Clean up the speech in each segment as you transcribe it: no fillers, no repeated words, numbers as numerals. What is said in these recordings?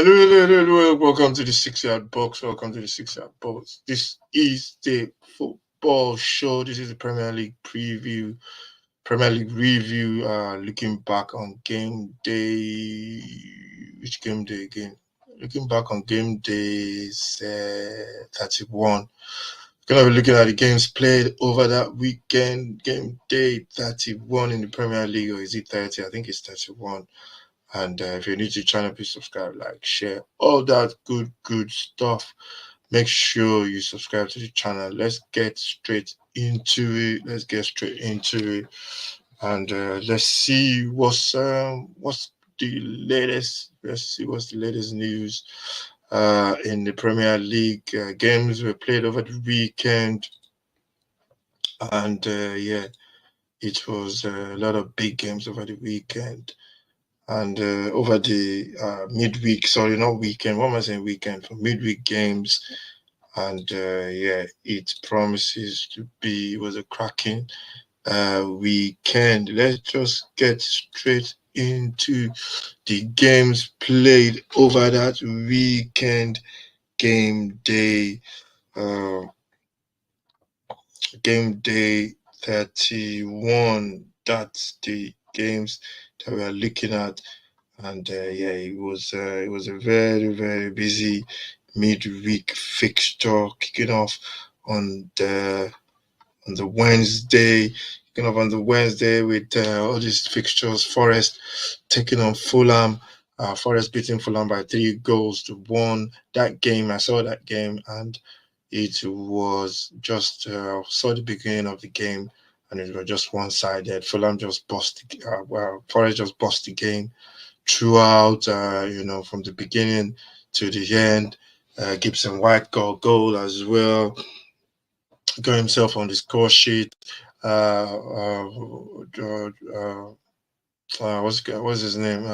Hello. Welcome to the 6 yard box. Welcome to the 6 yard box. This is the football show. This is the Premier League preview, Premier League review. Looking back on game day. Which game day again? Looking back on game days 31. Gonna be looking at the games played over that weekend. Game day 31 in the Premier League, or is it 30? I think it's 31. And if you're new to the channel, please subscribe, like, share, all that good stuff. Make sure you subscribe to the channel. Let's get straight into it. And let's see what's the latest. Let's see what's the latest news in the Premier League. Games were played over the weekend, and it was a lot of big games over the weekend. And over the midweek, sorry, not weekend, what am I saying, weekend, for midweek games. And it promises to be, it was a cracking weekend. Let's just get straight into the games played over that weekend. Game day 31. That's the games that we are looking at. And it was a very busy midweek fixture kicking off on the Wednesday. With all these fixtures. Forest taking on Fulham. Forest beating Fulham by 3-1. That game, I saw that game, and it was just saw the beginning of the game, and it was just one-sided. Fulham just Forest just bust the game throughout, from the beginning to the end. Gibson White got a goal as well, got himself on the score sheet. What's his name?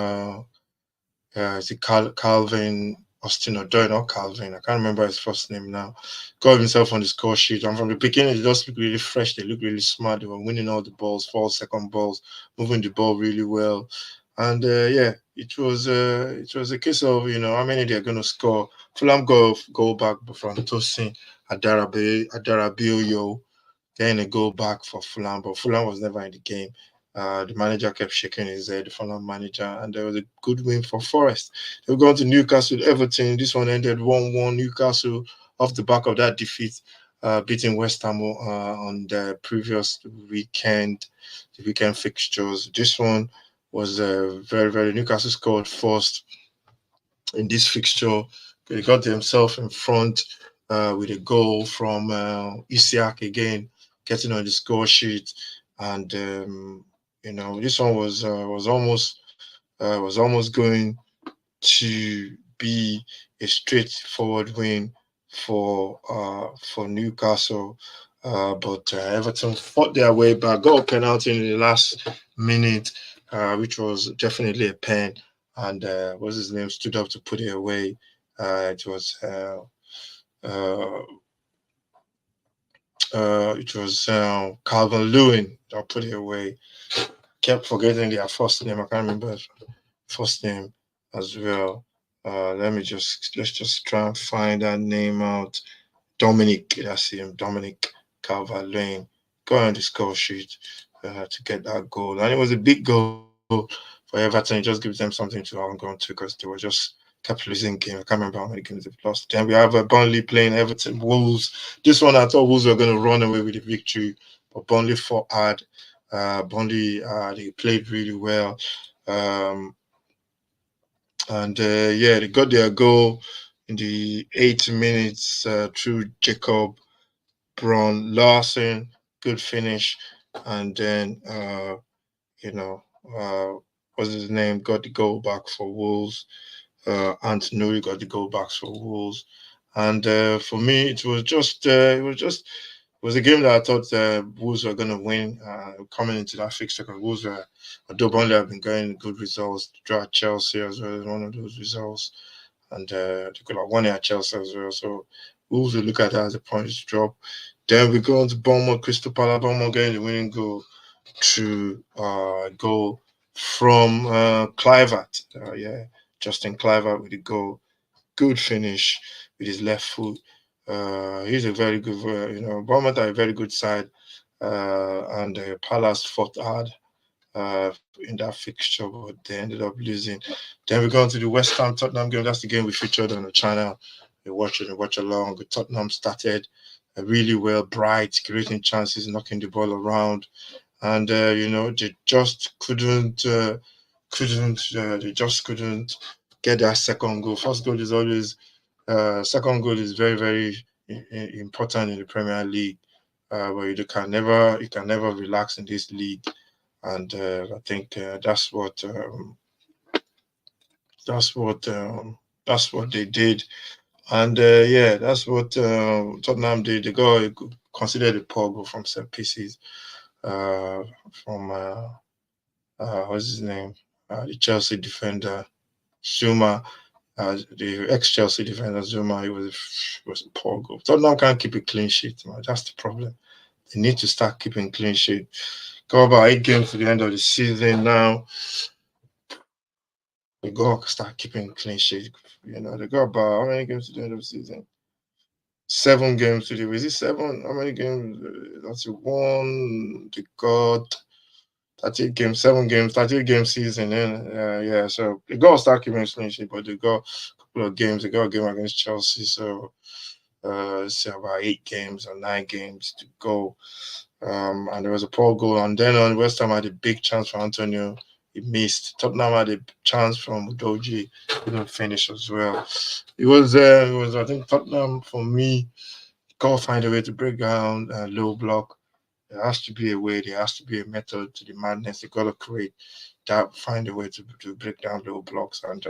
Is it Calvin Austin Odoi? Not Calvin. I can't remember his first name now. Got himself on the score sheet, and from the beginning, they just looked really fresh. They looked really smart. They were winning all the balls, 4 second balls, moving the ball really well. And it was a case of how many they're going to score. Fulham go back from Tosin Adarabioyo, getting a goal back for Fulham, but Fulham was never in the game. The manager kept shaking his head, the Fulham manager, and there was a good win for Forest. They were going to Newcastle, Everton. This one ended 1-1. Newcastle, off the back of that defeat, beating West Ham on the previous weekend, the weekend fixtures. This one was very. Newcastle scored first in this fixture. They got themselves in front with a goal from Isiak again, getting on the score sheet, and this one was almost going to be a straightforward win for Newcastle, but Everton fought their way back, got a penalty in the last minute, which was definitely a pen, and what's his name stood up to put it away. It was Calvin Lewin that put it away. Kept forgetting their first name. I can't remember his first name as well. Let's just try and find that name out. Dominic, that's him. Dominic Calvert-Lewin got on the score sheet to get that goal, and it was a big goal for Everton. It just gives them something to hang on to, because they were just kept losing game. I can't remember how many games they've lost. Then we have Burnley playing Everton Wolves. This one I thought Wolves were going to run away with the victory, but Burnley fought hard. Burnley they played really well, and they got their goal in the 8 minutes through Jacob Braun Larsen. Good finish, and then what's his name, got the goal back for Wolves. Antonori got the goal back for Wolves, and for me, it was a game that I thought Wolves were going to win coming into that fixture, because Wolves were, although Burnley have been getting good results, draw Chelsea as well as one of those results, and they could have won at Chelsea as well. So Wolves will look at that as a points drop. Then we go on to Bournemouth, Crystal Palace. Bournemouth getting the winning goal through goal from Clivert. Justin Cliver with the goal. Good finish with his left foot. He's a very good, Bournemouth are a very good side, and Palace fought hard in that fixture, but they ended up losing. Then we go on to the West Ham Tottenham game. That's the game we featured on the channel. We watch it and watch along. Tottenham started really well, bright, creating chances, knocking the ball around, and they just couldn't get that second goal. First goal is always second goal is very very important in the Premier League, where you can never relax in this league, and I think that's what that's what they did, and yeah, that's what Tottenham did. They got considered a poor goal from set pieces, uh, from what's his name, the Chelsea defender Zuma. The ex-Chelsea defender Zuma, it was a poor goal. Tottenham can't keep a clean sheet, man. That's the problem. They need to start keeping clean sheet. Go about 8 games to the end of the season now. They got to start keeping clean sheet. They got about how many games to the end of the season? 7 games to the. Is it seven? How many games? That's one. They got 38 games, 7 games, 38 game season. And yeah, so they got to start keeping clean sheet, but they got a couple of games. They got a game against Chelsea, so let's say about 8 games or 9 games to go. And there was a poor goal. And then on West Ham had a big chance for Antonio. He missed. Tottenham had a chance from Udoji. Couldn't finish as well. It was. I think Tottenham for me got to find a way to break down low block. There has to be a way. There has to be a method to the madness. They got to create that. Find a way to break down low blocks. And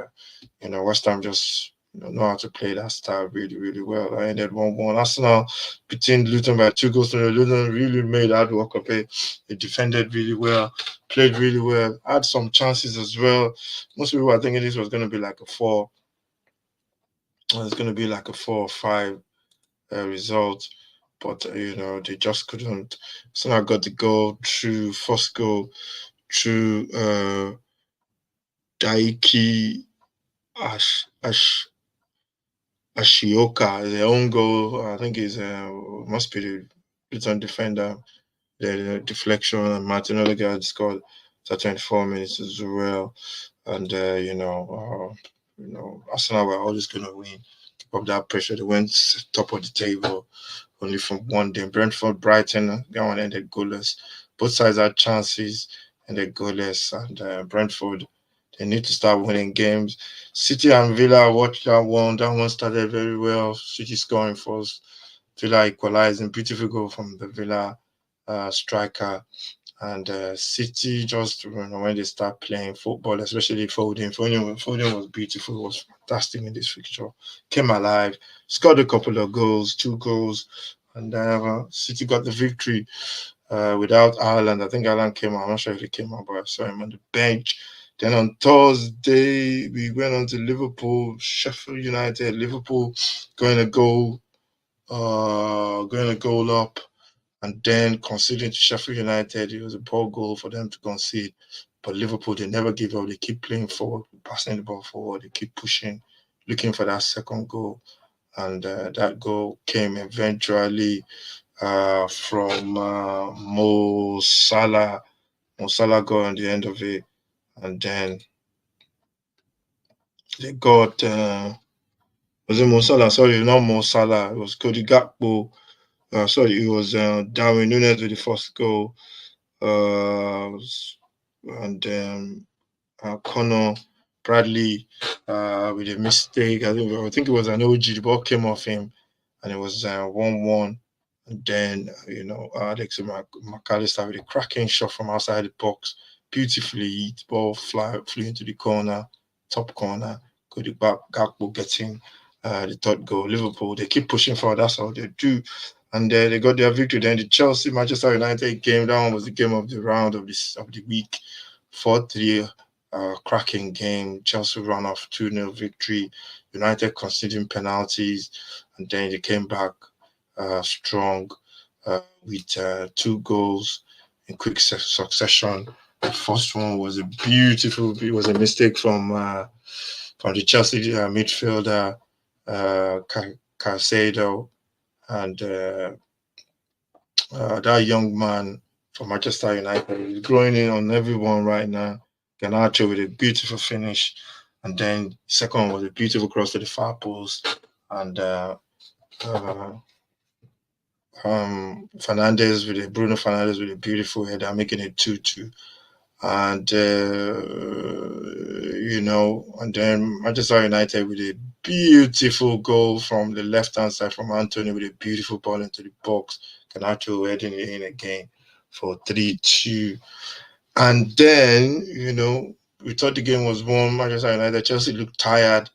West Ham just know how to play that style really, really well. I ended 1-1. Arsenal beating Luton by 2 goals to 0. Luton really made hard work of it. They defended really well, played really well, had some chances as well. Most people were thinking this was going to be like a 4. It's going to be like a 4 or 5 result, but they just couldn't. Arsenal got the goal through first goal through Daiki Ash Ashioka, their own goal. I think is must be the Luton defender. The deflection, and Martin Odegaard scored at 24 minutes as well. And Arsenal were always going to win. Keep up that pressure. They went top of the table only from one day. Brentford, Brighton, that one ended goalless. Both sides had chances and they're goalless. And Brentford, they need to start winning games. City and Villa watched that one. That one started very well. City scoring first. Villa equalizing. Beautiful goal from the Villa striker. And City just when they start playing football, especially Foden was beautiful, was fantastic in this fixture. Came alive, scored a couple of goals, 2 goals, and City got the victory without Ireland. I think Ireland came out. I'm not sure if he came out, but I saw him on the bench. Then on Thursday, we went on to Liverpool, Sheffield United. Liverpool going to go up. And then conceding to Sheffield United, it was a poor goal for them to concede. But Liverpool, they never give up. They keep playing forward, passing the ball forward. They keep pushing, looking for that second goal. And that goal came eventually from Mo Salah. Mo Salah got on the end of it. And then they got, was it Mo Salah? Sorry, not Mo Salah. It was Cody Gakpo. Sorry, it was Darwin Núñez with the first goal. And Connor Bradley with a mistake. I think it was an OG. The ball came off him, and it was 1-1. And then Alex McAllister with a cracking shot from outside the box, beautifully hit. Ball flew into the corner, top corner. Good back. Gakpo getting the third goal. Liverpool, they keep pushing forward. That's all they do. And they got their victory. Then the Chelsea Manchester United game, that one was the game of the round of the week. 4-3, cracking game. Chelsea run off 2-0 victory. United conceding penalties, and then they came back strong with 2 goals in quick succession. The first one was a mistake from from the Chelsea midfielder Caicedo, and that young man from Manchester United is growing in on everyone right now. Garnacho with a beautiful finish, and then second was a beautiful cross to the far post, and uh, Bruno Fernandez with a beautiful header, making it 2-2. And and then Manchester United with a beautiful goal from the left hand side from Anthony with a beautiful ball into the box. Garnacho heading it in again for 3-2. And then, we thought the game was won. Manchester United, Chelsea looked tired,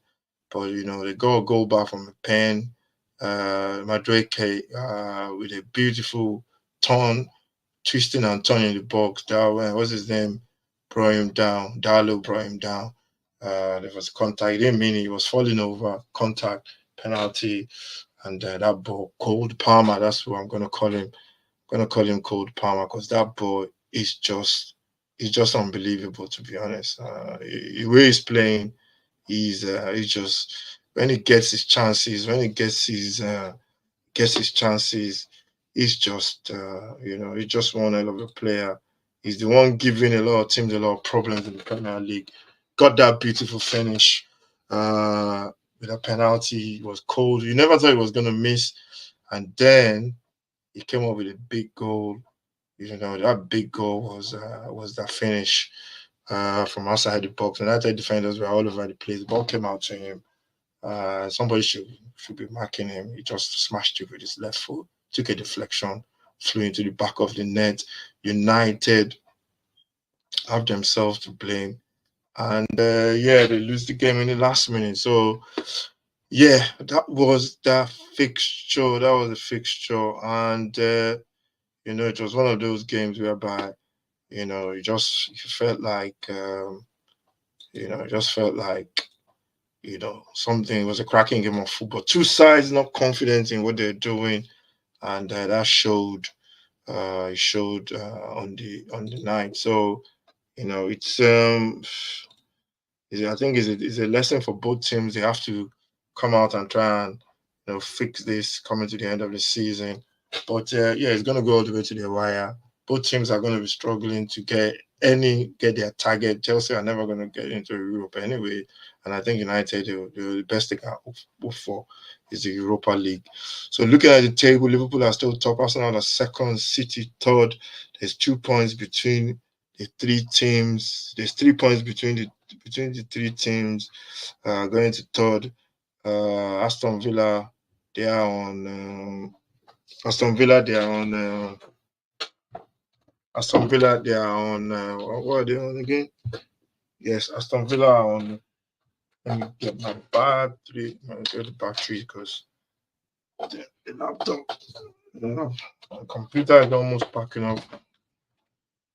but they got a goal back from the pen. Madrid with a beautiful turn, twisting and turning the box. What's his name? Brought him down. Darlow brought him down. There was contact. He didn't mean it. He was falling over. Contact, penalty, and that ball, Cold Palmer. That's what I'm gonna call him. I'm gonna call him Cold Palmer because that ball is just unbelievable, to be honest. The way he's playing, he's just when he gets his chances, he's just one hell of a player. He's the one giving a lot of teams a lot of problems in the Premier League. Got that beautiful finish with a penalty. It was cold. You never thought he was gonna miss, and then he came up with a big goal. That big goal was that finish from outside the box. And United defenders were all over the place. The ball came out to him. Somebody should be marking him. He just smashed it with his left foot, took a deflection, flew into the back of the net. United have themselves to blame. And they lose the game in the last minute. So yeah, that was that fixture. That was a fixture. And it was one of those games whereby, you felt like it just felt like something was a cracking game of football. Two sides not confident in what they're doing, and that showed. It showed on the night. So it's I think it's a lesson for both teams. They have to come out and try and fix this coming to the end of the season. But it's going to go all the way to the wire. Both teams are going to be struggling to get their target. Chelsea are never going to get into Europe anyway, and I think United, the best they can hope for is the Europa League. So looking at the table, Liverpool are still top. Arsenal are second. City third. There's 2 points between the three teams. There's 3 points between the three teams going to third. Aston Villa, they are on. Aston Villa, they are on. Aston Villa, they are on. What are they on again? Yes, Aston Villa are on. Let me get my battery. Let me get the battery because the laptop, my computer is almost packing up.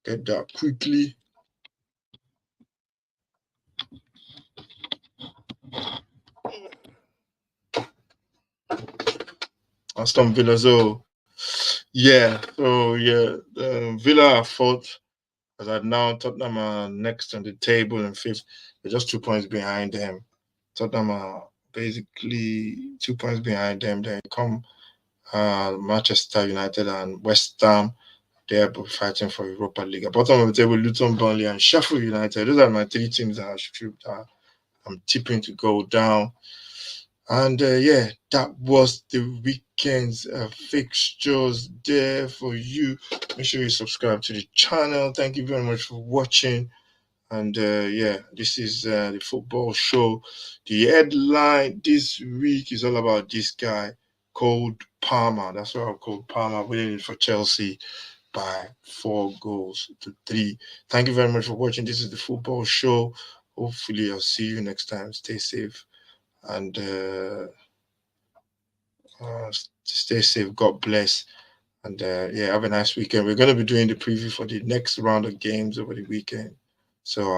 Get that quickly. Aston Villa, Villa are fourth. Because now Tottenham are next on the table in fifth. They're just 2 points behind them. Tottenham are basically 2 points behind them. Then come Manchester United and West Ham. They're both fighting for Europa League. At bottom of the table, Luton, Burnley, and Sheffield United. Those are my three teams that I'm tipping to go down. And that was the weekend's fixtures there for you. Make sure you subscribe to the channel. Thank you very much for watching. And this is the football show. The headline this week is all about this guy, Cole Palmer. That's why I'm called Palmer, winning for Chelsea by 4-3. Thank you very much for watching. This is the football show. Hopefully, I'll see you next time. Stay safe and stay safe. God bless. And have a nice weekend. We're going to be doing the preview for the next round of games over the weekend. So